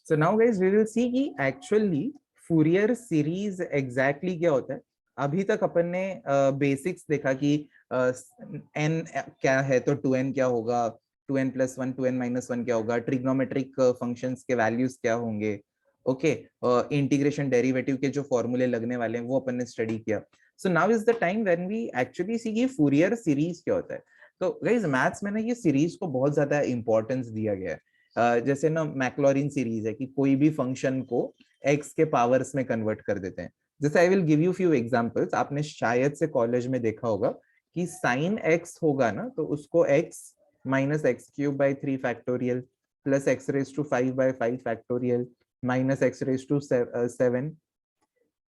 So now guys we will see कि actually Fourier series exactly क्या होता है। अभी तक अपन ने बेसिक्स देखा कि एन क्या है तो 2n क्या होगा, 2n+1 2n-1 क्या होगा, ट्रिग्नोमेट्रिक फंक्शंस के वैल्यूज क्या होंगे, ओके, इंटीग्रेशन डेरिवेटिव के जो फॉर्मूले लगने वाले हैं वो अपन ने स्टडी किया। So now is the time when we actually see कि फूरियर सीरीज क्या होता है। तो गाइस मैथ्स में ना ये सीरीज को बहुत ज्यादा इंपॉर्टेंस दिया गया है। जैसे ना मैक्लॉरिन सीरीज है कि कोई भी फंक्शन को एक्स के पावर्स में कन्वर्ट कर देते हैं। जैसे I will give you few examples. आपने शायद से कॉलेज में देखा होगा कि साइन एक्स होगा ना तो उसको x minus x cube by 3 factorial plus x raise to 5 by 5 factorial minus x raise to 7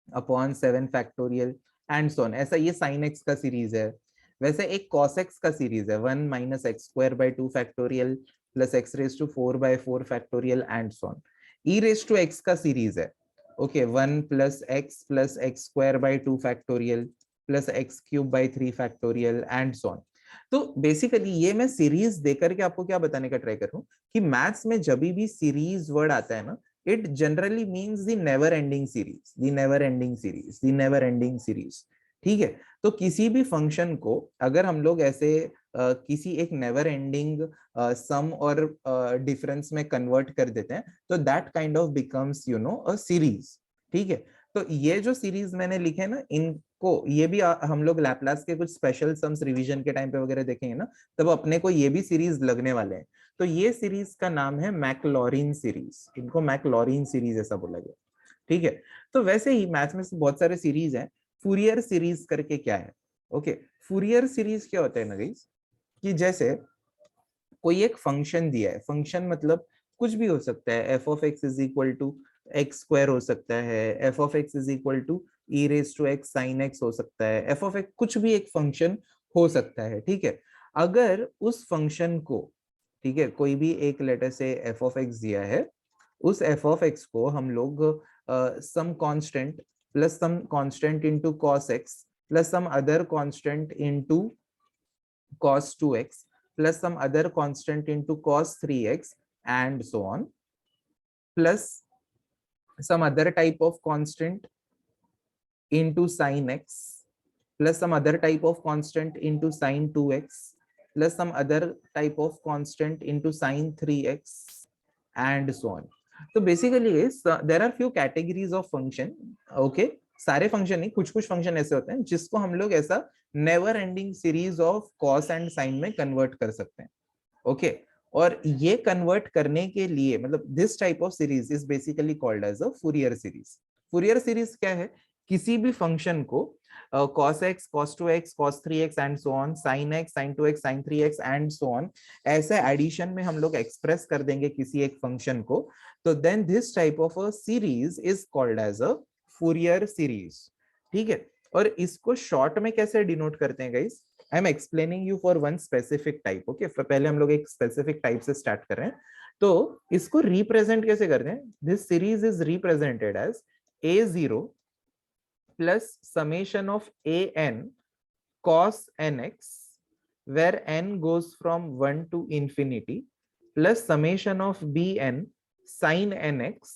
upon 7 factorial and so on. ऐसा ये साइन एक्स का सीरीज है। वैसे एक कॉस एक्स का सीरीज है 1 minus x square by 2 factorial plus x raise to 4 by 4 factorial and so on. E raise to x का series है okay 1 plus x square by 2 factorial plus x cube by 3 factorial and so on. तो basically ये मैं series देकर के आपको क्या बताने का ट्राई कर रहा हूँ कि मैथ्स में जब भी सीरीज वर्ड आता है ना, it generally means the never ending series, the never ending series, the never ending series। ठीक है, तो किसी भी फंक्शन को अगर हम लोग ऐसे किसी एक नेवर एंडिंग सम और डिफरेंस में कन्वर्ट कर देते हैं तो that kind of becomes you know a series. ठीक है, तो ये जो सीरीज मैंने लिखे ना इनको ये भी हम लोग लैपलास के कुछ स्पेशल सम्स रिवीजन के टाइम पे वगैरह देखेंगे ना तब अपने को ये भी सीरीज लगने वाले हैं। तो ये सीरीज का नाम है मैक्लॉरिन सीरीज। इनको मैक्लॉरिन सीरीज ऐसा बोला गया। ठीक है, तो वैसे ही मैथ में से बहुत सारे सीरीज हैं। फूरियर सीरीज करके क्या है, ओके, फूरियर सीरीज क्या होता है ना गाइस कि जैसे कोई एक फंक्शन दिया है, फंक्शन मतलब कुछ भी हो सकता है, f of x is equal to x square हो सकता है, f of x is equal to e raise to x sine x हो सकता है, एफ ऑफ एक्स कुछ भी एक फंक्शन हो सकता है। ठीक है, अगर उस फंक्शन को, ठीक है, कोई भी एक लेटर से एफ ऑफ एक्स दिया है, उस एफ ऑफ एक्स को हम लोग some constant plus some constant into cos x plus some other constant into cos 2x plus some other constant into cos 3x and so on plus some other type of constant into sin x plus some other type of constant into sin 2x plus some other type of constant into sin 3x and so on। तो basically there are few categories of function. Okay, सारे function नहीं, कुछ कुछ function ऐसे होते हैं जिसको हम लोग ऐसा never ending series of cos and sine में कन्वर्ट कर सकते हैं। ओके, और ये कन्वर्ट करने के लिए मतलब this type of series is basically called as a Fourier series. Fourier series क्या है, किसी भी फंक्शन को cos x cos 2x cos 3x and so on, sin x sin 2x sin 3x and so on, ऐसे addition में हम लोग express कर देंगे किसी एक फंक्शन को, तो then this type of a series is called as a Fourier series. ठीक है, और इसको शॉर्ट में कैसे डिनोट करते हैं guys, I am explaining you for one specific type. Okay, पहले हम लोग एक स्पेसिफिक टाइप से स्टार्ट कर रहे हैं। तो इसको रिप्रेजेंट कैसे करते हैं, this series is represented as a0 plus summation of an cos nx where n goes from 1 to infinity plus summation of bn sin nx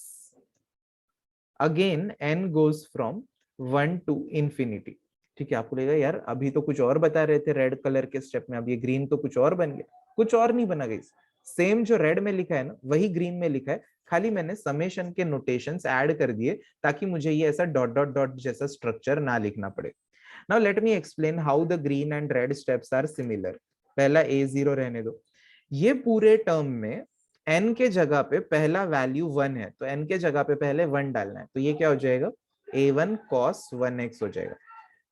again n goes from 1 to infinity। ठीक है, आपको लगेगा यार अभी तो कुछ और बता रहे थे रेड कलर के स्टेप में, अब ये ग्रीन तो कुछ और बन गया। कुछ और नहीं बना गई, सेम जो रेड में लिखा है ना वही ग्रीन में लिखा है, खाली मैंने समेशन के नोटेशंस ऐड कर दिए ताकि मुझे ये ऐसा डॉट डॉट डॉट जैसा स्ट्रक्चर ना लिखना पड़े। Now let me explain how the green and red steps are similar. पहला a0 रहने दो, ये पूरे टर्म में n के जगह पे पहला वैल्यू 1 है तो n के जगह पे पहले 1 डालना है, तो ये क्या हो जाएगा a1 cos 1x हो जाएगा।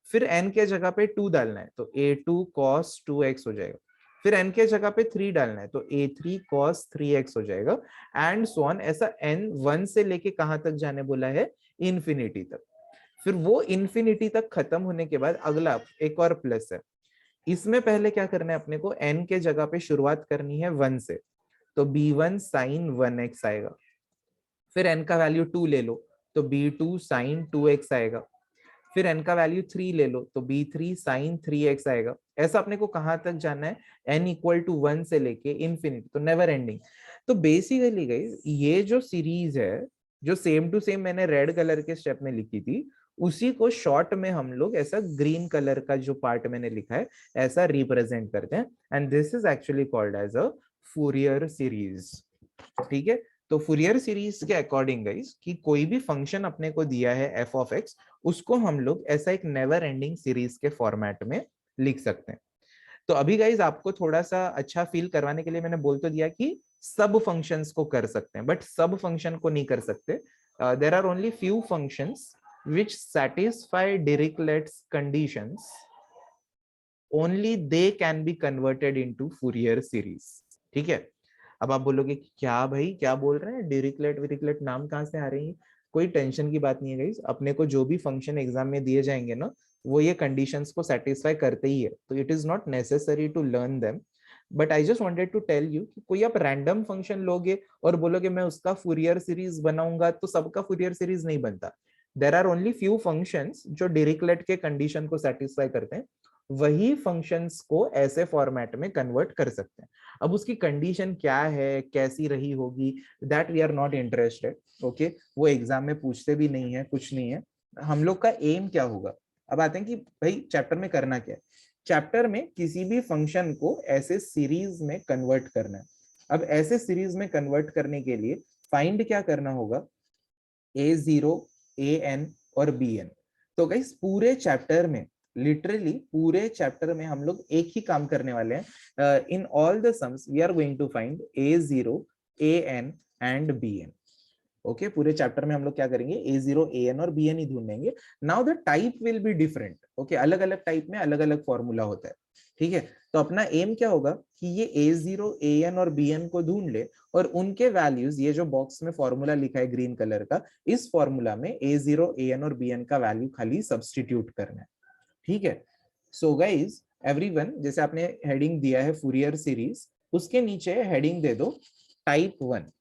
फिर n के जगह पे 2 डालना है तो a2 cos 2x हो जाएगा। फिर n के जगह पे 3 डालना है तो a3 cos 3x हो जाएगा एंड सो ऑन। ऐसा n 1 से लेके कहां तक जाने बोला है, इंफिनिटी तक। फिर वो इंफिनिटी तक खत्म होने के बाद अगला एक और प्लस है, इसमें पहले क्या करना है अपने को, n के जगह पे शुरुआत करनी है 1 से, तो b1 sin 1x आएगा। फिर n का वैल्यू 2 ले लो तो b2 sin 2x आएगा। फिर n का वैल्यू 3 ले लो तो b3 sin 3x आएगा। ऐसा अपने को कहां तक जाना है, n इक्वल टू 1 से लेके इंफिनिटी, तो नेवर एंडिंग। तो बेसिकली गाइस ये जो सीरीज है, जो सेम टू सेम मैंने रेड कलर के स्टेप में लिखी थी, उसी को शॉर्ट में हम लोग ऐसा ग्रीन कलर का जो पार्ट मैंने लिखा है ऐसा रिप्रेजेंट करते हैं, and this is actually called as a Fourier series. ठीक है, तो फूरियर सीरीज के अकॉर्डिंग गाइस कि कोई भी फंक्शन अपने को दिया है एफ ऑफ एक्स, उसको हम लोग ऐसा एक नेवर एंडिंग सीरीज के फॉर्मेट में लिख सकते हैं। तो अभी गाइज आपको थोड़ा सा अच्छा फील करवाने के लिए मैंने बोल तो दिया कि सब फंक्शंस को कर सकते हैं, बट सब फंक्शन को नहीं कर सकते। There are only few functions which satisfy Dirichlet's conditions, only they can be converted into Fourier series। ठीक है, अब आप बोलोगे कि क्या भाई क्या बोल रहे हैं, डिरिक्लेट विरिक्लेट नाम कहाँ से आ रही है? कोई टेंशन की बात नहीं है गाइस, अपने को जो भी फंक्शन एग्जाम में दिए जाएंगे ना, वो ये कंडीशंस को सेटिस्फाई करते ही है, तो it is not necessary to learn them. But I just wanted to tell you कि कोई आप रैंडम फंक्शन लोगे और बोलोगे मैं उसका फूरियर सीरीज बनाऊंगा, तो सबका फूरियर सीरीज नहीं बनता। There are only few functions जो डिरिक्लेट के कंडीशन को सेटिस्फाई करते हैं, वही फंक्शंस को ऐसे फॉर्मेट में कन्वर्ट कर सकते हैं। अब उसकी कंडीशन क्या है, कैसी रही होगी, that we are not interested. Okay, वो एग्जाम में पूछते भी नहीं है, कुछ नहीं है। हम लोग का एम क्या होगा, अब आते हैं कि भाई चैप्टर में करना क्या है। चैप्टर में किसी भी फंक्शन को ऐसे सीरीज में कन्वर्ट करना है। अब ऐसे सीरीज में कन्वर्ट करने के लिए फाइंड क्या करना होगा, a0 an और bn। तो गाइस पूरे चैप्टर में, लिटरली पूरे चैप्टर में हम लोग एक ही काम करने वाले हैं। In all the sums we are going to find a0 an and bn। Okay, पूरे चैप्टर में हम लोग क्या करेंगे, a0 an और bn ही ढूंढेंगे। Now the type will be different. Okay, अलग अलग टाइप में अलग अलग फॉर्मूला होता है। ठीक है, तो अपना एम क्या होगा कि ये a0 an और bn को ढूंढ ले, और उनके वैल्यूज, ये जो बॉक्स में फॉर्मूला लिखा है ग्रीन कलर का, इस फॉर्मूला में a0 an और bn का वैल्यू खाली सब्सटीट्यूट करना है। ठीक है, सो गाइज एवरीवन, जैसे आपने हेडिंग दिया है फूरियर सीरीज, उसके नीचे हेडिंग दे दो type 1।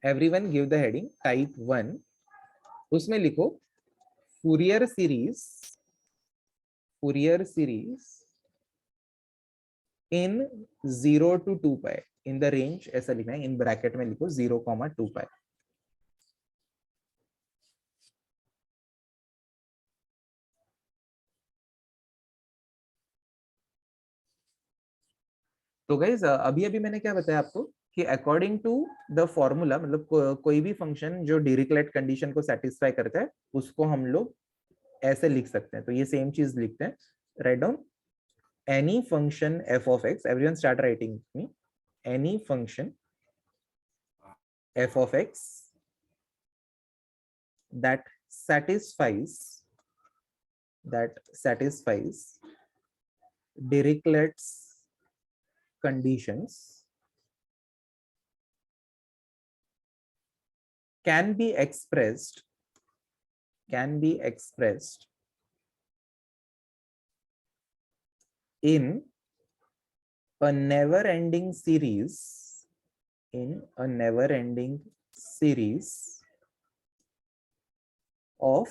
Everyone give the heading type 1, उसमें लिखो Fourier series, Fourier series in 0 to 2 pi, in the range, ऐसा लिखना है, इन ब्रैकेट में लिखो 0, 2 पाई। तो गाइज अभी अभी मैंने क्या बताया आपको कि अकॉर्डिंग टू द फॉर्मूला, मतलब कोई भी फंक्शन जो डिरिक्लेट कंडीशन को सेटिस्फाई करता है, उसको हम लोग ऐसे लिख सकते हैं। तो ये सेम चीज लिखते हैं, write down any function f of x, everyone start writing with me, any function f of x that satisfies Dirichlet's conditions can be expressed in a never-ending series, of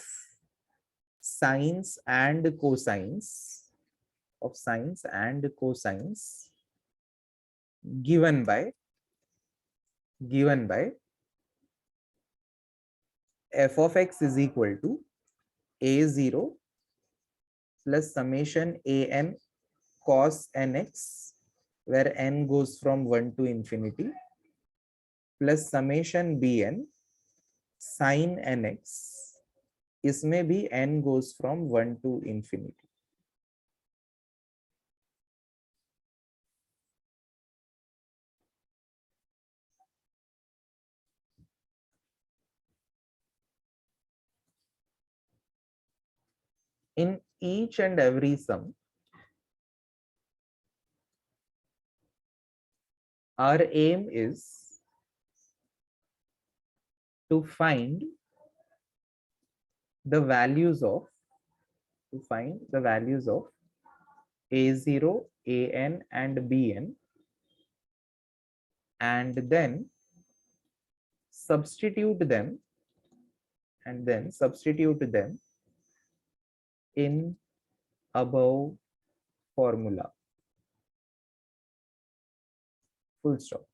sines and cosines, given by f of x is equal to a0 plus summation an cos nx, where n goes from 1 to infinity, plus summation bn sin nx, इसमें भी n goes from 1 to infinity। In each and every sum, our aim is to find the values of a0, an and bn, and then substitute them in above formula, full stop।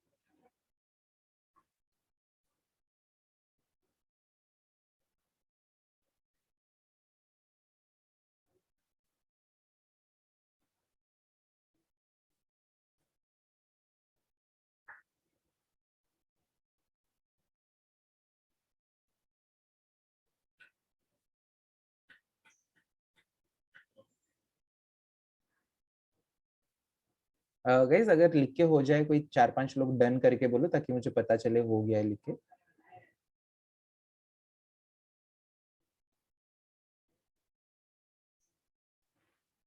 Guys अगर लिख के हो जाए, कोई 4-5 लोग done करके बोलो ताकि मुझे पता चले हो गया है लिख के।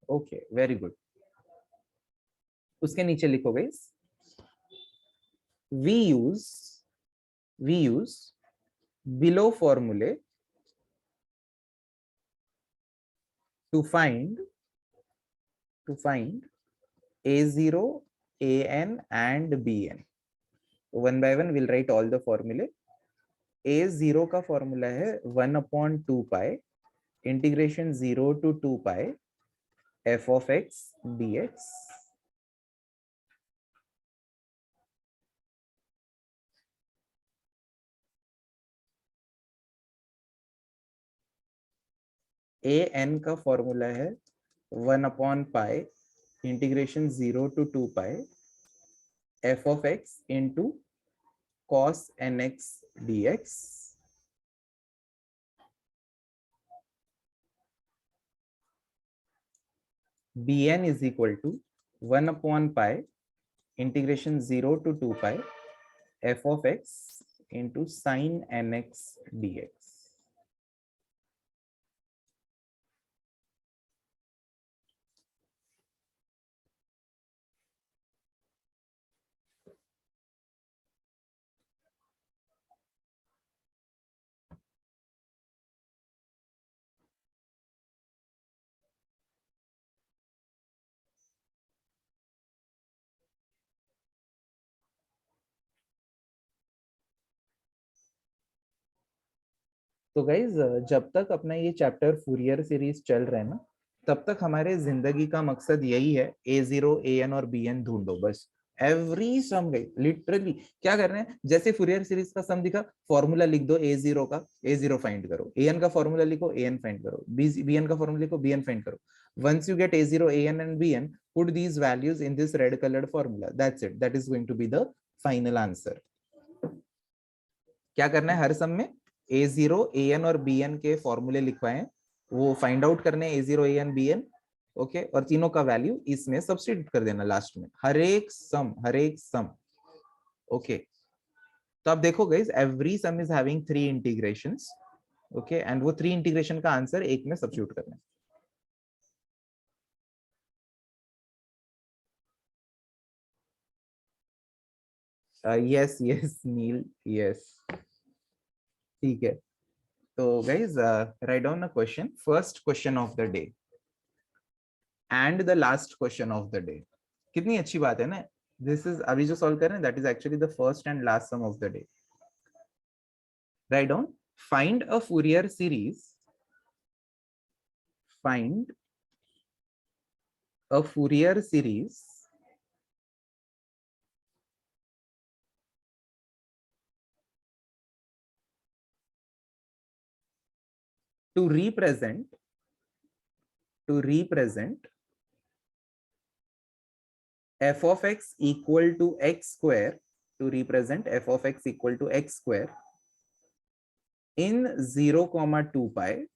Okay, very good. उसके नीचे लिखो guys, we use below formulae to find a0, an and bn. One by one we'll write all the formulae. a0 का फॉर्मूला है 1/2 integration 0 to 2 f of x dx. an का formula है 1/π integration 0 to 2 f of x into cos nx dx. bn is equal to 1/π integration 0 to 2 f of x into sin nx dx. तो guys जब तक अपना ये chapter Fourier series चल रहा है ना, तब तक हमारे जिंदगी का मकसद यही है, a0 an और bn ढूंढो बस। एवरी सम गई लिटरली क्या कर रहे हैं, जैसे फूरियर सीरीज का सम दिखा, फॉर्मूला लिख दो a0 का, a0 फाइंड करो, an का फॉर्मूला लिखो, an फाइंड करो, bn का फॉर्मूला लिखो, bn फाइंड करो। once you get a0 an and bn, put these values in this red colored formula, that's it, that is going to be the final answer. क्या करना है, हर सम में a0 an और bn के फॉर्मूले लिखवाएं, वो फाइंड आउट करने a0 an bn, ओके, और तीनों का वैल्यू इसमें सब्स्टिट्यूट कर देना लास्ट में, हर एक सम। ओके, तो आप देखो guys, every sum is having 3 integrations, okay, and वो 3 इंटीग्रेशन का आंसर एक में सब्स्टिट्यूट करना है। यस यस नील, यस, ठीक है। तो guys write down a question, first question of the day and the last question of the day. कितनी अच्छी बात है ना, दिस इज अभी जो सॉल्व कर रहे हैं, that is actually the first and last sum of the day. Write down, find a Fourier series, find a Fourier series to represent f of x equal to x square, to represent f of x equal to x square in 0,2 pi,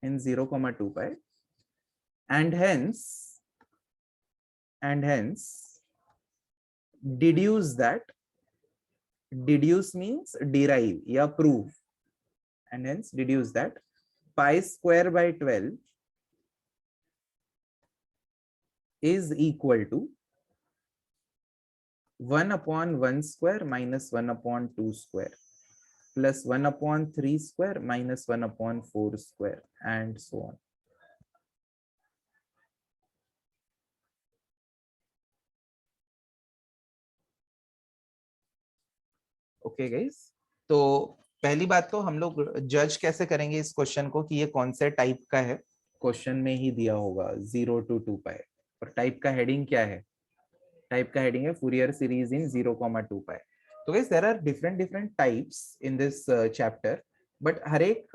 in 0,2 pi, and hence deduce that, deduce means derive या prove, and hence deduce that pi square by 12 is equal to 1/1 square minus 1/2 square plus 1/3 square minus 1/4 square and so on. Okay guys, तो पहली बात तो हम लोग जज कैसे करेंगे इस क्वेश्चन को कि ये कौन से टाइप का है, क्वेश्चन में ही दिया होगा 0 to 2 pi, और टाइप का हेडिंग क्या है, टाइप का हेडिंग है फूरियर सीरीज इन 0,2 pi. तो guys there are different types in this chapter, but हर एक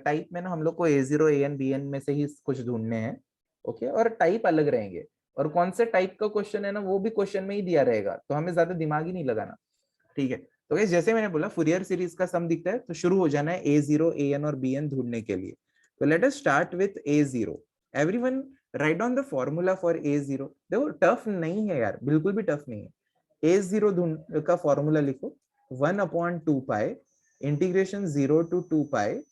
टाइप में ना हम लोग को a0 an bn में से ही कुछ ढूंढने हैं, ओके, और टाइप अलग रहेंगे, और कौन से टाइप का क्वेश्चन है ना वो भी क्वेश्चन में ही दिया रहेगा, तो हमें ज्यादा दिमाग ही नहीं लगाना, ठीक है। तो गाइस जैसे मैंने बोला फूरियर सीरीज का सम दिखता है तो शुरू हो जाना है a0 an और bn ढूंढने के लिए। तो let us start with a0। Everyone write down the formula for a0। देखो टफ नहीं है यार, बिल्कुल भी टफ नहीं है। a0 ढूंढ का फॉर्मूला लिखो, 1/2 पाई integration 0 to 2 pi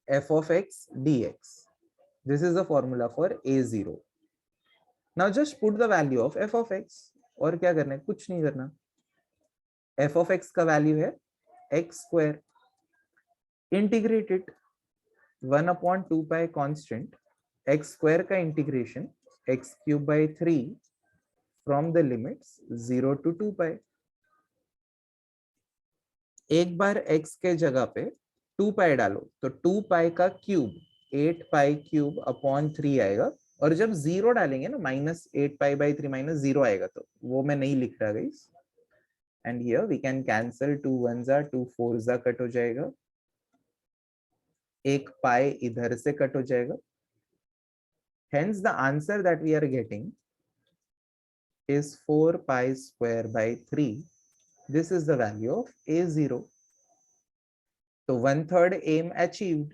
f of x dx। This is the formula for a0। Now just put the value of f of x। और क्या करना है, कुछ नहीं करना। f of x का वैल्यू है x square, integrate it 1/2 pi constant x square का integration x³/3 from the limits 0 to 2 pi. एक बार x के जगह पे 2 पाई डालो तो 2 पाई का क्यूब 8 पाई क्यूब अपॉन 3 आएगा, और जब 0 डालेंगे ना -8 पाई/3 -0 आएगा, तो वो मैं नहीं लिख रहा guys. And here we can cancel 2 1s 2 4s cut हो जाएगा, एक पाई इधर से कट हो जाएगा। Hence the answer that we are getting is 4 pi square by 3। This is the value of a0। तो 1/3 aim achieved।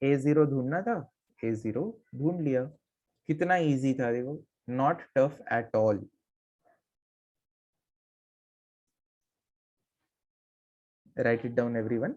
a0 ढूंढना था, a0 ढूंढ लिया। कितना इजी था देखो, not tough at all. Right it down everyone.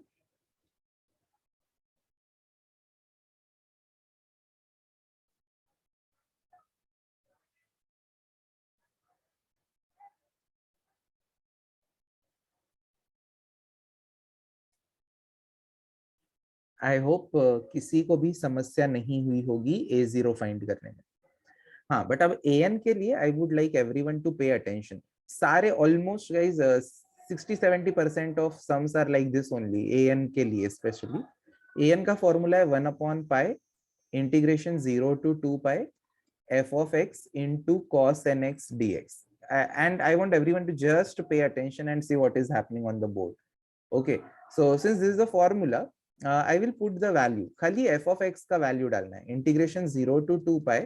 I hope किसी को भी समस्या नहीं हुई होगी a0 फाइंड करने में। हाँ, बट अब an के लिए I would like everyone to pay attention. सारे almost guys 60-70% of sums are like this only, an के लिए स्पेशली। an का फॉर्मूला है 1/π integration 0 to 2 pi f of x into cos nx dx। And I want everyone to just pay attention and see what is happening on the board। Okay, so since this is the formula, I will put the value। खाली f of x का value डालना है। Integration 0 to 2 pi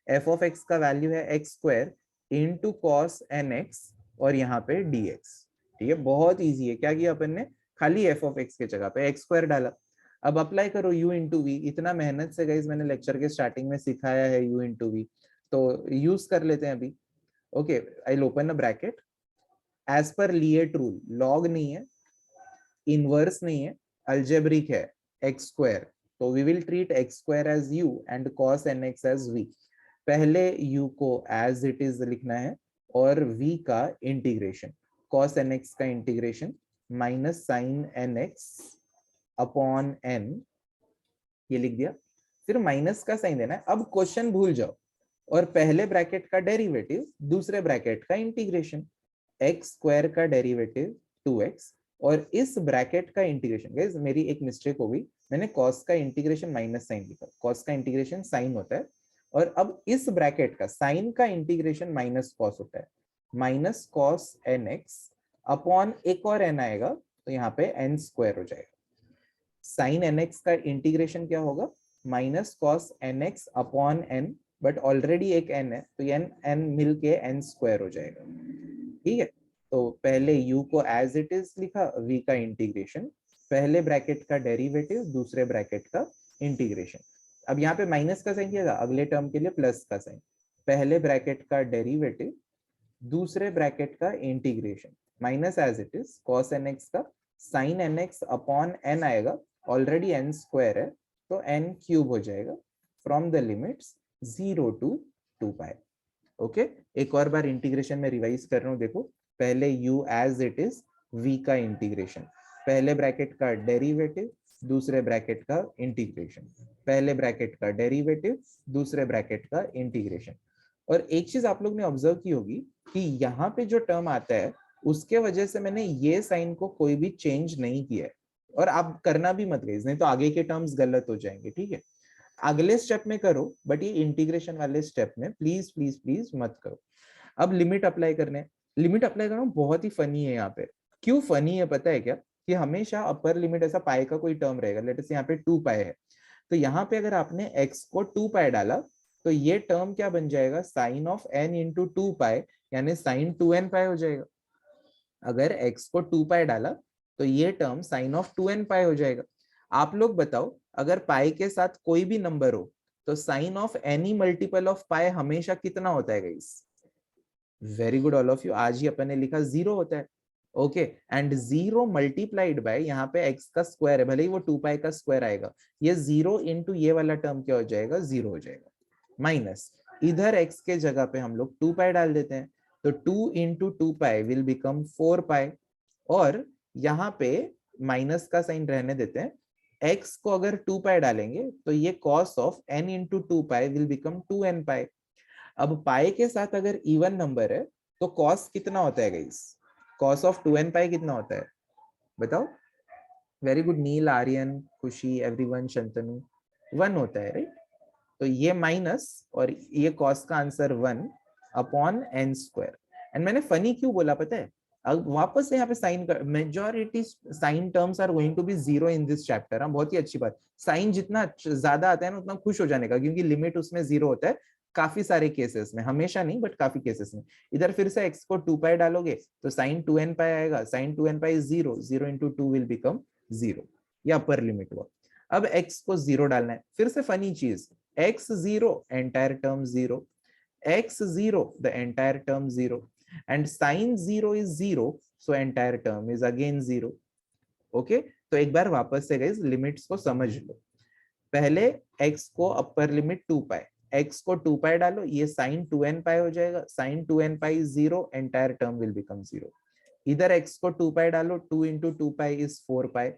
f of x का value है x square into cos nx और यहाँ पे dx। ठीक है, बहुत इजी है। क्या किया अपन ने, खाली f of x के जगह पे x स्क्वायर डाला। अब अप्लाई करो u इंटू वी। इतना मेहनत से गाइस मैंने लेक्चर के स्टार्टिंग में सिखाया है u इंटू वी, तो यूज कर लेते हैं अभी। Okay, I will open a bracket. As per ILATE rule, log नहीं है, इनवर्स नहीं है, अलजेब्रिक है, x स्क्वायर। तो we will treat x square as u and cos nx as v। पहले u को एज इट इज लिखना है और v का इंटीग्रेशन, cos nx का integration minus sine nx upon n, ये लिख दिया। फिर माइनस का साइन देना है। अब क्वेश्चन भूल जाओ और पहले ब्रैकेट का डेरिवेटिव, दूसरे ब्रैकेट का इंटीग्रेशन, एक्स स्क्वायर का डेरिवेटिव 2x और इस ब्रैकेट का इंटीग्रेशन। गाइस मेरी एक मिस्टेक हो गई, मैंने कॉस का इंटीग्रेशन माइनस साइन लिखा। कॉस का इंटीग्रेशन साइन होता है, और अब इस ब्रैकेट का साइन का इंटीग्रेशन माइनस कॉस होता है, माइनस कॉस nx अपॉन एक और n आएगा, तो यहाँ पे n स्क्वायर हो जाएगा। साइन nx का इंटीग्रेशन क्या होगा, minus cos nx upon n, but already एक n है तो n मिलके n स्क्वायर हो जाएगा। ठीक है, तो पहले u को एज इट इज लिखा, v का इंटीग्रेशन, पहले ब्रैकेट का डेरिवेटिव, दूसरे ब्रैकेट का इंटीग्रेशन। अब यहाँ पे माइनस का साइन किया था, अगले टर्म के लिए प्लस का साइन, पहले ब्रैकेट का डेरिवेटिव, दूसरे ब्रैकेट का integration, minus as it is cos nx का साइन nx अपॉन n आएगा, ऑलरेडी n स्क्वायर है तो n क्यूब हो जाएगा from the limits 0 to 2 pi. Okay, एक और बार इंटीग्रेशन में रिवाइज कर रहा हूँ। देखो, पहले u एज इट इज, v का इंटीग्रेशन, पहले ब्रैकेट का डेरिवेटिव, दूसरे ब्रैकेट का इंटीग्रेशन, पहले ब्रैकेट का डेरिवेटिव, दूसरे ब्रैकेट का इंटीग्रेशन। और एक चीज आप लोग ने ऑब्जर्व की होगी कि यहाँ पे जो टर्म आता है उसके वजह से मैंने ये साइन को कोई भी चेंज नहीं किया है, और आप करना भी मत गाइस, नहीं तो आगे के टर्म्स गलत हो जाएंगे। ठीक है, अगले स्टेप में करो, बट ये इंटीग्रेशन वाले स्टेप में प्लीज प्लीज प्लीज मत करो। अब लिमिट अप्लाई करने, लिमिट अप्लाई करना बहुत ही फनी है यहाँ पे। क्यों फनी है पता है क्या, कि हमेशा अपर लिमिट ऐसा पाई का कोई टर्म रहेगा, लेट अस यहाँ पे 2 पाई है, तो यहाँ पे अगर आपने x को 2 पाई डाला तो ये टर्म क्या बन जाएगा, साइन ऑफ n इंटू 2 पाई, यानी साइन 2n पाई हो जाएगा। अगर x को 2 पाई डाला तो ये टर्म साइन ऑफ 2n पाई हो जाएगा। आप लोग बताओ, अगर पाई के साथ कोई भी नंबर हो तो sine of any multiple of pi हमेशा कितना होता है guys? Very good all of you, आज ही अपन ने लिखा 0 होता है। ओके, एंड 0 मल्टीप्लाइड बाय यहाँ पे x का स्क्वायर है, भले ही वो 2 पाई का स्क्वायर आएगा, ये 0 इंटू ये वाला टर्म क्या हो जाएगा? 0 हो जाएगा। माइनस इधर x के जगह पे हम लोग 2 पाई डाल देते हैं, तो 2 इंटू 2 पाई विल बिकम 4 पाई, और यहाँ पे माइनस का साइन रहने देते हैं। x को अगर 2 पाई डालेंगे तो ये cos of n into 2 pi will become 2n पाई। अब पाई के साथ अगर इवन नंबर है तो कॉस कितना होता है गाइस? कॉस ऑफ 2n पाई कितना होता है बताओ? वेरी गुड नील, आर्यन, खुशी, एवरीवन, शंतनु, 1 होता है राइट। तो ये माइनस और ये कॉस का answer 1 upon n square. And मैंने फनी क्यों बोला पता है? अब वापस से यहाँ पे साइन कर, majority sine terms are going to be 0 in this chapter. हाँ, बहुत ही अच्छी बात। साइन जितना ज्यादा आता है ना उतना खुश हो जाने का, क्योंकि लिमिट उसमें 0 होता है काफी सारे केसेस में, हमेशा नहीं बट काफी केसेस में। इधर फिर से x को 2 पाई डालोगे तो साइन 2n पाई आएगा, sine 2n pi 0, 0 into 2 will become 0, या अपर लिमिट हुआ। अब x को 0 डालना है, फिर से फनी चीज, x 0 entire term 0, x 0 the entire term 0, and sin 0 is 0, so entire term is again 0। Okay, तो एक बार वापस से गाइस लिमिट्स को समझ लो। पहले x को अपर लिमिट 2 पाई, x को 2 पाई डालो, ये sin 2n पाई हो जाएगा, sin 2n pi 0, entire term will become 0। इधर x को 2 पाई डालो, 2 इंटू 2 पाई इज 4 पाई,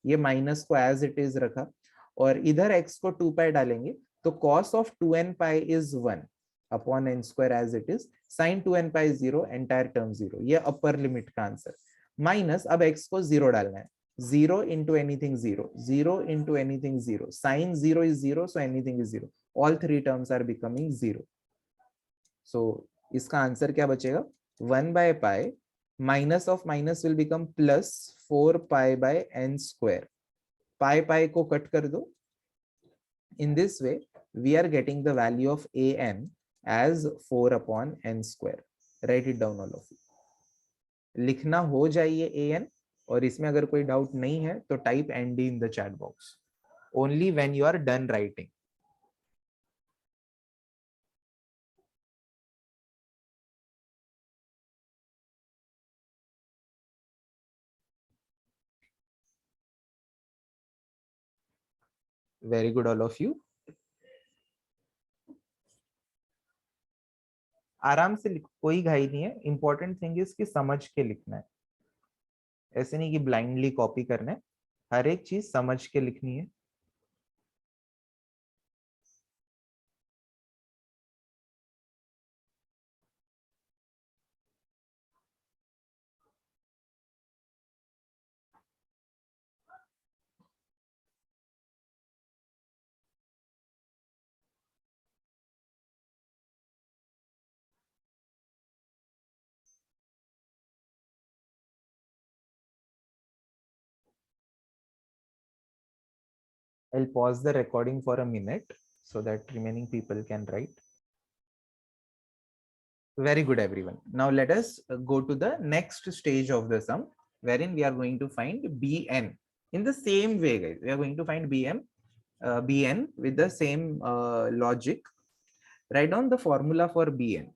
ये माइनस को एज इट इज रखा, और इधर x को 2 पाई डालेंगे तो cos of 2n pi is 1 upon n square as it is, sin 2n pi 0, entire term 0, ये अपर लिमिट का आंसर। माइनस अब x को 0 डालना है, 0 into anything 0, 0 into anything 0, sin 0 is 0, so anything is 0, all three terms are becoming 0। so इसका answer क्या बचेगा? 1 by pi, minus of minus will become plus 4 pi by n square, pi pi को cut कर दो। in this way we are getting the value of an as 4 upon n square। write it down all of you, लिखना हो जाइए an, और इसमें अगर कोई डाउट नहीं है तो type nd in the chat box only when you are done writing. Very good all of you, आराम से लिखो, कोई घाई नहीं है। इंपॉर्टेंट थिंग इज कि समझ के लिखना है, ऐसे नहीं कि ब्लाइंडली कॉपी करना है, हर एक चीज समझ के लिखनी है। I'll pause the recording for a minute so that remaining people can write. Very good, everyone. Now let us go to the next stage of the sum, wherein we are going to find Bn. In the same way, guys, we are going to find Bn with the same logic. Write down the formula for Bn.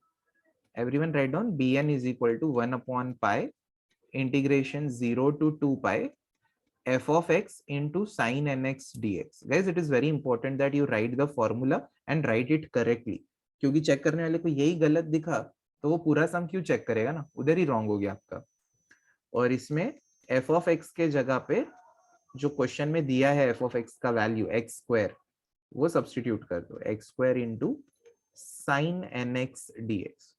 Everyone write down Bn is equal to 1 upon pi integration 0 to 2 pi f of x into sin nx dx. Guys, it is very important that you write the formula and write it correctly, क्योंकि check करने वाले को यही गलत दिखा तो वो पूरा सम क्यों चेक करेगा ना, उधर ही रॉन्ग हो गया आपका। और इसमें f of x के जगह पे जो क्वेश्चन में दिया है f of x का वैल्यू x स्क्वायर, वो सब्स्टिट्यूट कर दो, x square into sin nx dx।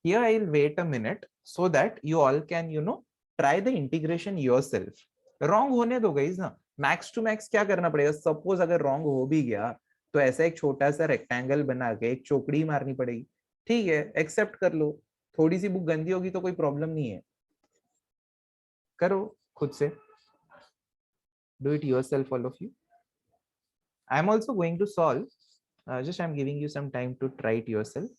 Here I will wait a minute so that you all can try the integration yourself। Wrong होने दो गाइस ना, मैक्स टू मैक्स क्या करना पड़ेगा, सपोज अगर रॉन्ग हो भी गया तो ऐसा एक छोटा सा रेक्टेंगल बना के एक चौकड़ी मारनी पड़ेगी, ठीक है, एक्सेप्ट कर लो। थोड़ी सी बुक गंदी होगी तो कोई प्रॉब्लम नहीं है, करो खुद से, do it yourself all of you. I am also going to solve, just I'm giving you some time to try it yourself।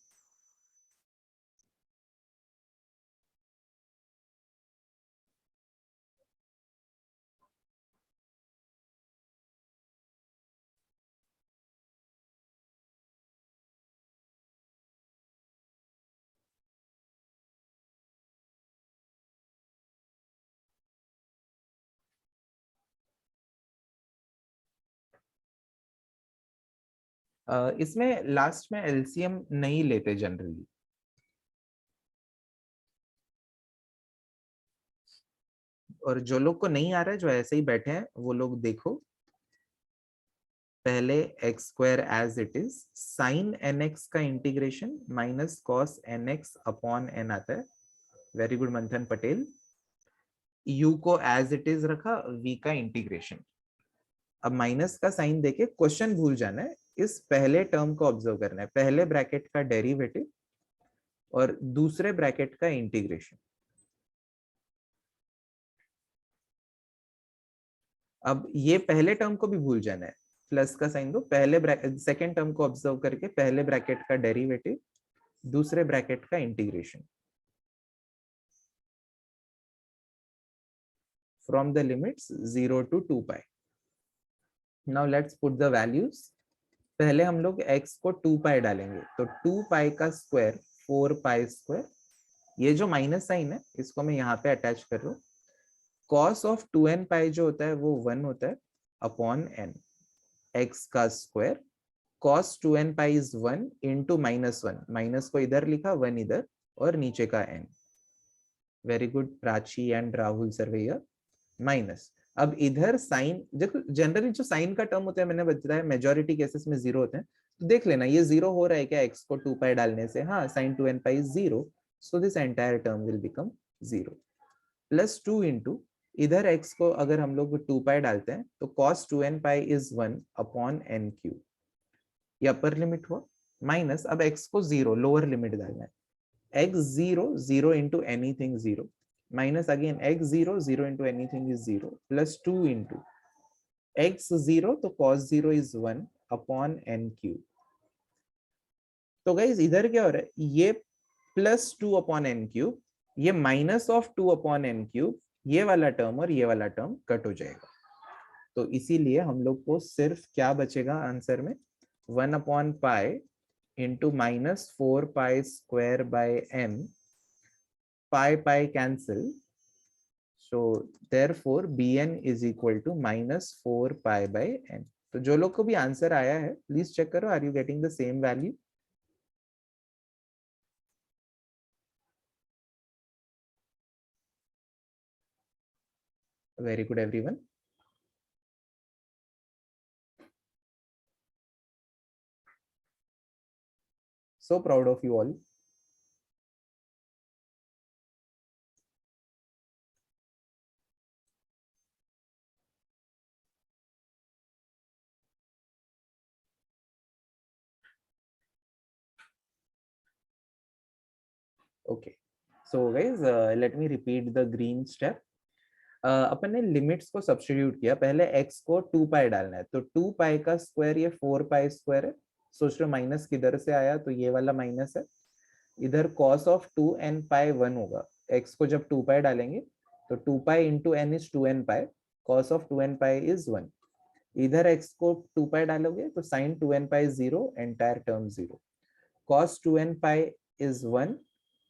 इसमें लास्ट में एलसीएम नहीं लेते जनरली। और जो लोग को नहीं आ रहा है, जो ऐसे ही बैठे हैं, वो लोग देखो, पहले x square as it is, sine n x का integration minus cos n x upon n आता है। Very good Manthan Patel. U को एज इट इज रखा, वी का इंटीग्रेशन। अब माइनस का साइन देके क्वेश्चन भूल जाना है, इस पहले टर्म को ऑब्जर्व करना है, पहले ब्रैकेट का डेरिवेटिव और दूसरे ब्रैकेट का इंटीग्रेशन। अब ये पहले टर्म को भी भूल जाना है, प्लस का साइन दो, पहले ब्रैकेट सेकेंड टर्म को ऑब्जर्व करके पहले ब्रैकेट का डेरिवेटिव, दूसरे ब्रैकेट का integration from the limits 0 to 2 pi। Now let's put the values. पहले हम लोग x को 2 pi डालेंगे, तो 2 pi का स्क्वायर 4 pi स्क्वायर। ये जो माइनस साइन है इसको मैं यहाँ पे अटैच कर रहा हूँ। cos ऑफ 2n pi जो होता है वो 1 होता है अपॉन n, x का square. cos 2n pi is 1 into -1, minus को इधर लिखा, 1 इधर, और नीचे का n। Very good Prachi and Rahul surveyor. Minus, अब इधर साइन, देखो जनरली जो साइन का टर्म होता है, मैंने बताया मेजॉरिटी केसेस में जीरो होते हैं, तो देख लेना ये जीरो हो रहा है क्या एक्स को 2 पाई डालने से। हाँ, sine 2n pi is zero, so this entire term will become zero. Plus 2 into, इधर x को अगर हम लोग 2 पाई डालते हैं तो cos 2n pi is 1 upon n cube, ये अपर लिमिट हुआ। माइनस, अब x को जीरो, लोअर लिमिट डालना है, x zero, zero into anything zero, minus again x 0, 0 into anything is 0, plus 2 into x 0, तो cos 0 is 1 upon n cube। तो guys इधर क्या हो रहा है, ये प्लस 2 अपॉन एन क्यूब, ये minus of 2 upon n cube, ये वाला टर्म और ये वाला टर्म कट हो जाएगा। तो इसीलिए हम लोग को सिर्फ क्या बचेगा आंसर में, 1 upon pi into -4 pi square bye n, pi pi cancel, so therefore bn is equal to -4 pi by n। तो जो लोग को भी आंसर आया है प्लीज चेक करो, are you getting the same value? Very good everyone. So proud of you all। Okay, so guys let me repeat the green step. अपन ने लिमिट्स को सब्स्टिट्यूट किया, पहले x को 2 पाई डालना है, तो 2 पाई का स्क्वायर ये 4 पाई स्क्वायर है। सोच रहे हो माइनस किधर से आया, तो ये वाला माइनस है। इधर cos ऑफ 2n पाई 1 होगा, x को जब 2 पाई डालेंगे तो 2 pi into n is 2n pi, cos of 2n pi is 1। इधर x को 2 पाई डालोगे तो sin 2n pi 0, entire term 0। cos 2n pi is 1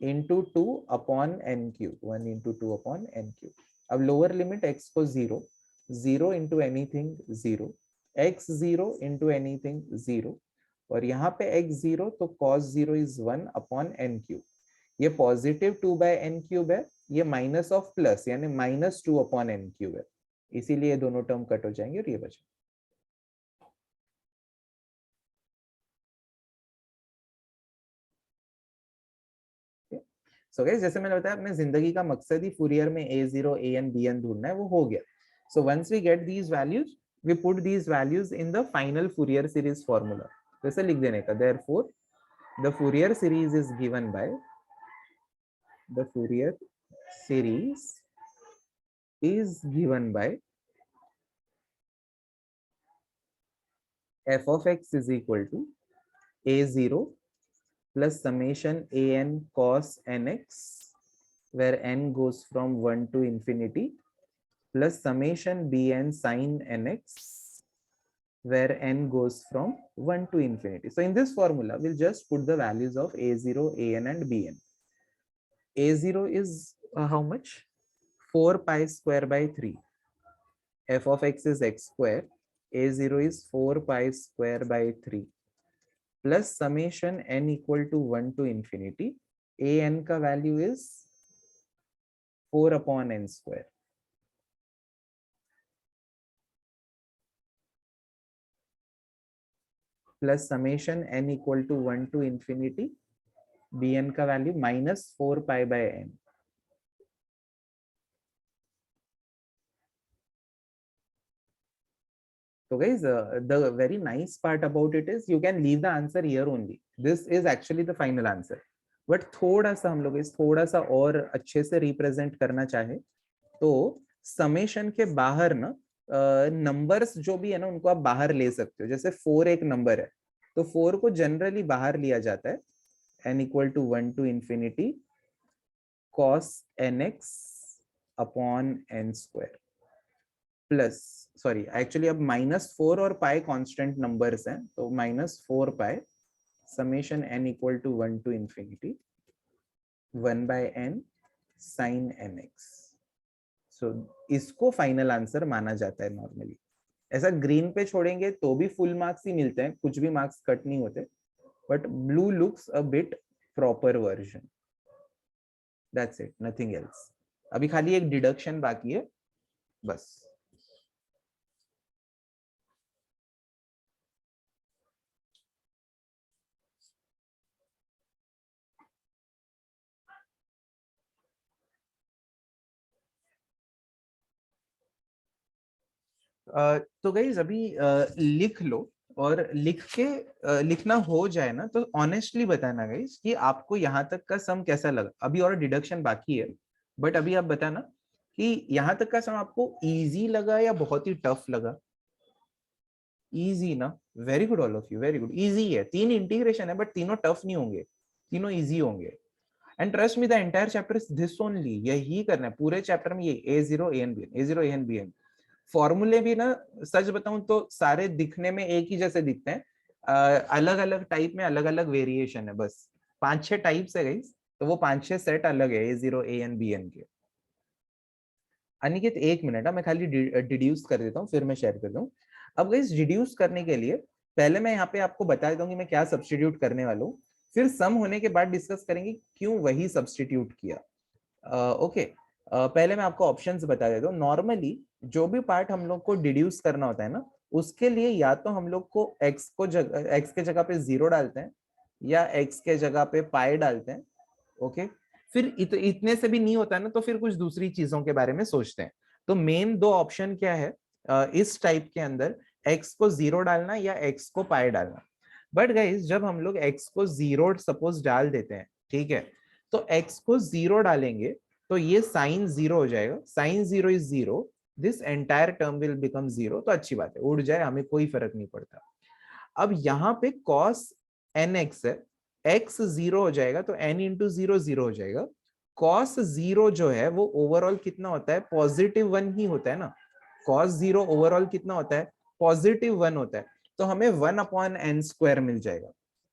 into 2 upon n cube, 1 into 2 upon n cube. अब लोअर लिमिट x को 0, 0 into anything 0, x 0 into anything 0, और यहाँ पे x 0 तो cos 0 is 1 upon n cube. ये positive 2 bye n cube है, ये minus of plus यानी -2 अपॉन n क्यूब है, इसीलिए दोनों टर्म कट हो जाएंगे और ये बचे। सो गाइस, जैसे मैंने बताया अपने जिंदगी का मकसद ही फूरियर में a0 an bn ढूंढना है, वो हो गया। So once we get these values, we put these values in the final Fourier series formula. जैसे लिख देने का, therefore the Fourier series is given by, the Fourier series is given by f of x is equal to a0 plus summation an cos nx, where n goes from 1 to infinity, plus summation bn sin nx, where n goes from 1 to infinity. So in this formula, we'll just put the values of a0, an and bn. a0 is how much? 4 pi square by 3. f of x is x square, a0 is 4 pi square by 3. Plus summation n equal to 1 to infinity a n का value is 4/n², plus summation n equal to 1 to infinity bn का value -4π/n। So guys, the very nice part about it is you can leave the answer here only. This is actually the final answer. But थोड़ा सा हम लोग इस थोड़ा सा और अच्छे से रिप्रेजेंट करना चाहे तो समेशन के बाहर ना नंबर्स जो भी है ना उनको आप बाहर ले सकते हो। जैसे 4 एक नंबर है तो 4 को जनरली बाहर लिया जाता है n equal to 1 to infinity cos nx upon n² plus sorry actually अब -4 और पाई कांस्टेंट नंबर्स हैं तो -4π summation n equal to 1 to infinity 1/n sin nx। So इसको फाइनल आंसर माना जाता है नॉर्मली। ऐसा ग्रीन पे छोड़ेंगे तो भी फुल मार्क्स ही मिलते हैं, कुछ भी मार्क्स कट नहीं होते, but blue looks a bit proper version. That's it, nothing else. अभी खाली एक डिडक्शन बाकी है बस। तो गाइज अभी लिख लो और लिख के लिखना हो जाए ना तो ऑनेस्टली बताना गाइज कि आपको यहाँ तक का सम कैसा लगा। अभी और डिडक्शन बाकी है बट अभी आप बताना कि यहाँ तक का सम आपको इजी लगा या बहुत ही टफ लगा। इजी ना, very good all of you, very good. Easy है, 3 इंटीग्रेशन है बट तीनों टफ नहीं होंगे, तीनों इजी होंगे। And trust me the entire chapter is this only, यही करना है पूरे चैप्टर में, ये A0 AN BN A0 AN BN। फॉर्मूले भी ना सच बताऊं तो सारे दिखने में एक ही जैसे दिखते हैं, अलग अलग टाइप में अलग अलग वेरिएशन है, बस 5-6 टाइप्स है गाइस, तो वो 5-6 सेट अलग है A0 AN BN के। अनिकेत 1 मिनट, मैं खाली डिड्यूस कर देता हूँ फिर मैं शेयर कर दूं। अब गाइस डिड्यूस करने के लिए पहले मैं यहाँ पे आपको बता देता हूँ कि मैं क्या सब्स्टिट्यूट करने वाला हूँ, फिर सम होने के बाद डिस्कस करेंगे क्यों वही सब्स्टिट्यूट किया। ओके, पहले मैं आपको ऑप्शंस बता देता हूँ। नॉर्मली जो भी पार्ट हम लोग को डिड्यूस करना होता है ना उसके लिए या तो हम लोग को x के जगह पे 0 डालते हैं या x के जगह पे पाई डालते हैं। ओके, फिर इतने से भी नहीं होता है ना तो फिर कुछ दूसरी चीजों के बारे में सोचते हैं। तो मेन 2 ऑप्शन क्या है इस टाइप के अंदर, x को 0 डालना या x को पाई डालना। बट गाइस जब हम लोग x को 0 सपोज डाल देते हैं, ठीक है, तो x को 0 डालेंगे तो ये साइन 0 हो जाएगा, sine 0 is 0, this entire term will become 0। तो अच्छी बात है, उड़ जाए, हमें कोई फर्क नहीं पड़ता। अब यहाँ पे cos nx है, x 0 हो जाएगा तो n इंटू 0 0 हो जाएगा। cos 0 जो है वो ओवरऑल कितना होता है, +1 ही होता है ना। cos 0 ओवरऑल कितना होता है, +1 होता है, तो हमें 1/n² मिल जाएगा,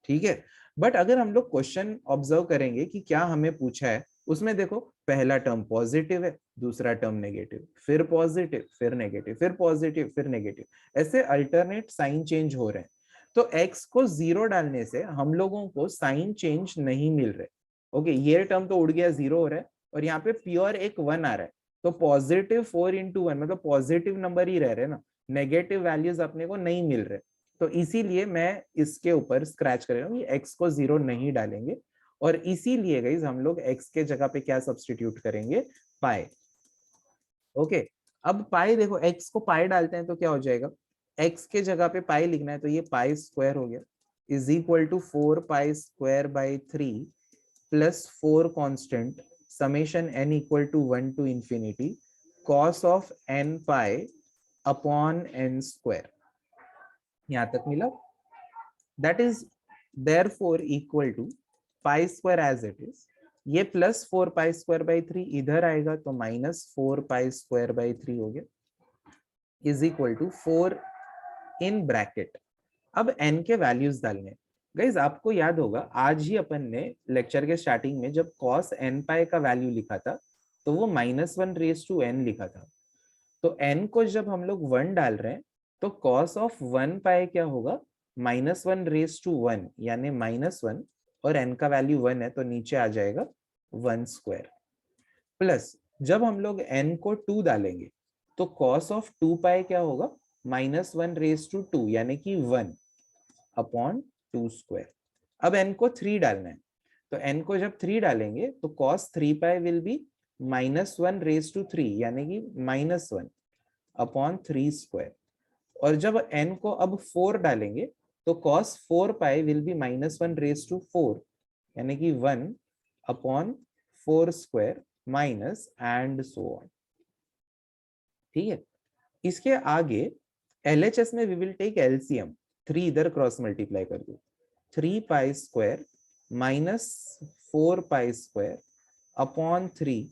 ठीक है। बट अगर हम लोग क्वेश्चन ऑब्जर्व करेंगे कि क्या हमें पूछा है, उसमें देखो पहला टर्म पॉजिटिव है, दूसरा टर्म नेगेटिव, फिर पॉजिटिव फिर नेगेटिव, फिर पॉजिटिव फिर नेगेटिव, ऐसे अल्टरनेट साइन चेंज हो रहे हैं। तो x को 0 डालने से हम लोगों को साइन चेंज नहीं मिल रहे। ओके, ये टर्म तो उड़ गया, 0 हो रहा है, और यहाँ पे प्योर एक 1 आ रहा है, तो +4 × 1 मतलब पॉजिटिव नंबर ही रह रहे ना, नेगेटिव वैल्यूज अपने को नहीं मिल रहे। तो इसीलिए मैं इसके ऊपर स्क्रैच कर रहा हूँ, x को 0 नहीं डालेंगे, और इसीलिए गाइस हम लोग x के जगह पे क्या सब्स्टिट्यूट करेंगे, पाई। ओके, अब पाई देखो, x को पाई डालते हैं तो क्या हो जाएगा, x के जगह पे पाई लिखना है तो ये π² हो गया, is equal to 4π²/3 plus 4 constant summation n equal to 1 to infinity cos of nπ upon n²। यहां तक मिला, that is therefore equal to π² as it is, ये प्लस 4π²/3 इधर आएगा तो -4π²/3 हो गया, is equal to 4 in bracket. अब n के वैल्यूज डालने। गाइज आपको याद होगा आज ही अपन ने लेक्चर के स्टार्टिंग में जब cos nπ का वैल्यू लिखा था तो वो -1/n लिखा था। तो n को जब हम लोग 1 डाल रहे हैं तो cos ऑफ 1π क्या होगा, -1 रेज टू 1 यानी -1 और n का वैल्यू 1 है तो नीचे आ जाएगा 1 स्क्वायर प्लस जब हम लोग n को 2 डालेंगे तो cos ऑफ 2 पाई क्या होगा -1 रेज टू 2 यानी कि 1 अपॉन 2 स्क्वायर। अब n को 3 डालना है तो n को जब 3 डालेंगे तो cos 3 pi will be -1 raise to 3 यानी कि -1 अपॉन 3 स्क्वायर। और जब n को अब 4 डालेंगे तो cos 4 pi will be -1 raise to 4 यानी कि 1 upon 4 square minus and so on. ठीक है, इसके आगे LHS में वी विल टेक LCM। 3 इधर क्रॉस मल्टीप्लाई कर दो 3 pi square minus 4 pi square upon 3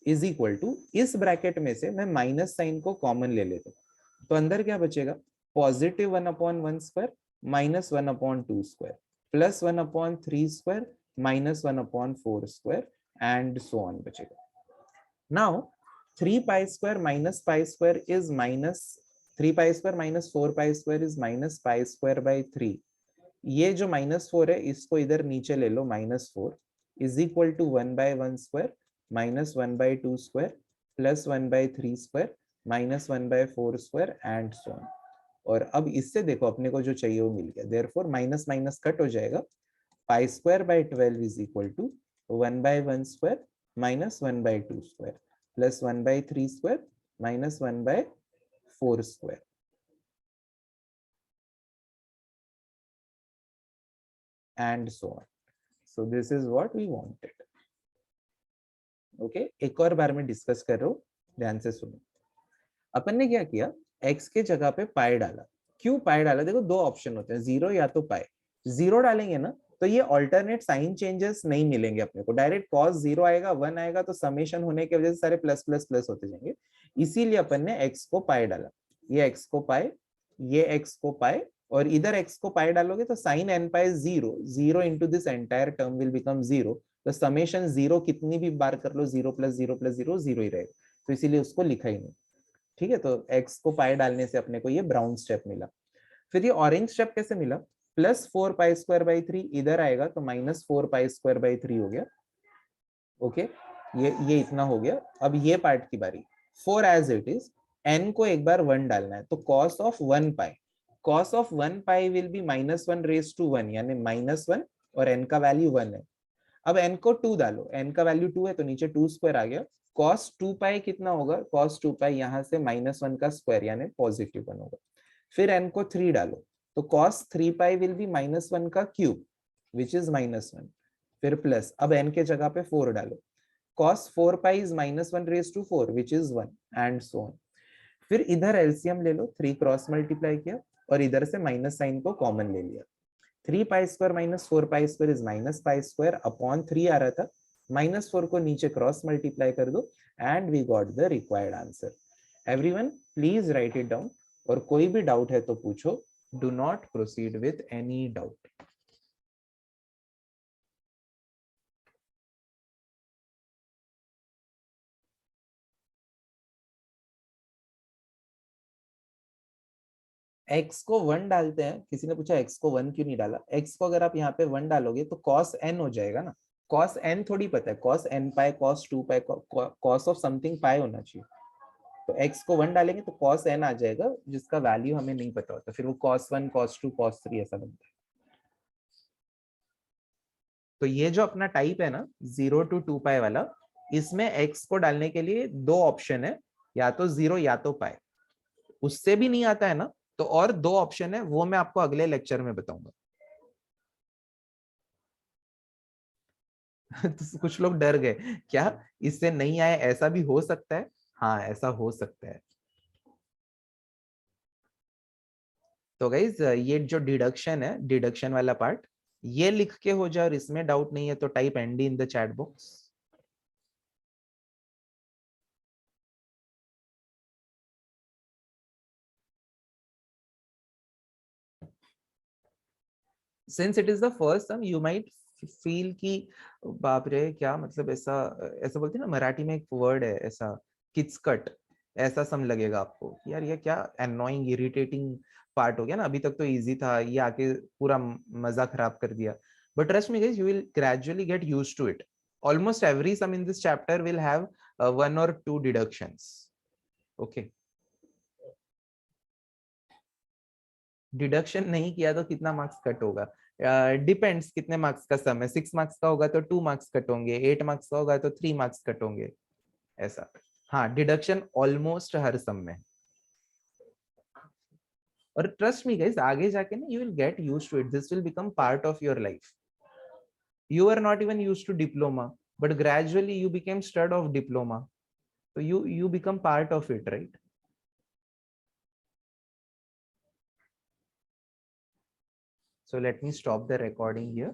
is equal to, इस ब्रैकेट में से मैं माइनस साइन को कॉमन ले लेता हूं तो अंदर क्या बचेगा positive 1 upon 1 square minus 1 upon 2 square plus 1 upon 3 square minus 1 upon 4 square and so on बचेगा। Now 3 pi square minus pi square is minus 3 pi square minus 4 pi square is minus pi square by 3। ये जो -4 है इसको इधर नीचे ले लो -4 is equal to 1 by 1 square minus 1 by 2 square plus 1 by 3 square minus 1 by 4 square and so on. और अब इससे देखो अपने को जो चाहिए वो मिल गया, देयरफॉर माइनस माइनस कट हो जाएगा, pi square by 12 is equal to 1 by 1 square minus 1 by 2 square plus 1 by 3 square minus 1 by 4 square and so on. So this is what we wanted. Okay, एक और बार में discuss कर रहा हूँ, ध्यान से सुनो। अपन ने क्या किया, x के जगह पे पाई डाला। क्यों पाई डाला? देखो दो ऑप्शन होते हैं, 0 या तो पाई। 0 डालेंगे ना तो ये ऑल्टरनेट साइन चेंजेस नहीं मिलेंगे अपने को, डायरेक्ट cos 0 आएगा 1 आएगा तो समेशन होने की वजह से सारे प्लस प्लस प्लस होते जाएंगे। इसीलिए अपन ने x को पाई डाला, ये x को पाई, ये x को पाई, और इधर x को पाई डालोगे तो sin n pi 0, 0 into this entire term will become 0, तो समेशन 0 कितनी भी बार कर लो 0 प्लस 0 प्लस 0 0 ही रहेगा, तो इसीलिए उसको लिखा ही नहीं। ठीक है, तो x को पाई डालने से अपने को ये ब्राउन स्टेप मिला। फिर ये ऑरेंज स्टेप कैसे मिला, प्लस 4 पाई स्क्वायर बाई 3 इधर आएगा तो माइनस 4 पाई स्क्वायर बाई 3 हो गया। ओके, ये इतना हो गया। अब ये पार्ट की बारी, 4 एज इट इज, n को एक बार 1 डालना है तो cos of 1 pi, cos of 1 pi will be -1 raise to 1 यानी -1 और n का वैल्यू 1 है। अब n को 2 डालो, n का वैल्यू 2 है तो नीचे 2 स्क्वायर आ गया, cos 2 पाई कितना होगा, cos 2 पाई यहाँ से -1 का स्क्वायर यानी पॉजिटिव 1 होगा। फिर n को 3 डालो तो cos 3 पाई विल बी -1 का क्यूब विच इज -1, फिर प्लस, अब n के जगह पे 4 डालो, cos 4 pi is -1 raise to 4 which is 1 and so on. फिर इधर एलसीएम ले लो, 3 क्रॉस मल्टीप्लाई किया और इधर से माइनस साइन को कॉमन ले लिया, 3 pi square minus 4 pi square is minus pi square upon 3 आ रहा था, -4 को नीचे क्रॉस मल्टीप्लाई कर दो and we got the required answer. Everyone please write it down, और कोई भी डाउट है तो पूछो, do not proceed with any doubt. x को 1 डालते हैं, किसी ने पूछा x को 1 क्यों नहीं डाला, x को अगर आप यहाँ पे 1 डालोगे तो cos n हो जाएगा ना, cos n थोड़ी पता है, cos n pi cos 2 pi cos of something pi होना चाहिए, तो x को 1 डालेंगे तो cos n आ जाएगा जिसका वैल्यू हमें नहीं पता होता, फिर वो cos 1 cos 2 cos 3 ऐसा बनता है। तो ये जो अपना टाइप है ना 0 to 2 पाई वाला, इसमें x को डालने के लिए दो ऑप्शन है, या तो 0 या तो पाई। उससे भी नहीं आता है ना तो और दो ऑप्शन है, वो मैं आपको अगले लेक्चर में बताऊंगा। तो कुछ लोग डर गए क्या, इससे नहीं आए, ऐसा भी हो सकता है? हाँ ऐसा हो सकता है। तो गाइज ये जो डिडक्शन है, डिडक्शन वाला पार्ट, ये लिख के हो जाए और इसमें डाउट नहीं है तो type ND in the chat box. Since it is the first sum you might feel कि बाप रे क्या मतलब, ऐसा ऐसा बोलते हैं ना मराठी में एक वर्ड है ऐसा, किचकट, ऐसा सम लगेगा आपको कि यार ये क्या एनोइंग इरिटेटिंग पार्ट हो गया ना, अभी तक तो इजी था, ये आके पूरा मजा खराब कर दिया. But trust me guys, you will gradually get used to it. Almost every sum in this chapter will have 1 or 2 deductions. Okay, deduction नहीं किया तो कितना मार्क्स कट होगा? डिपेंड्स कितने मार्क्स का सम है. 6 मार्क्स का होगा तो 2 मार्क्स कट होंगे, 8 मार्क्स का होगा तो 3 मार्क्स कट होंगे, ऐसा. हाँ, डिडक्शन ऑलमोस्ट हर सम में. और ट्रस्ट मी गाइस, आगे जाके ना you will get used to it. This will become part of your life. You are not even used to diploma, but gradually you became stud of diploma, so you become part of it, right? So let me stop the recording here.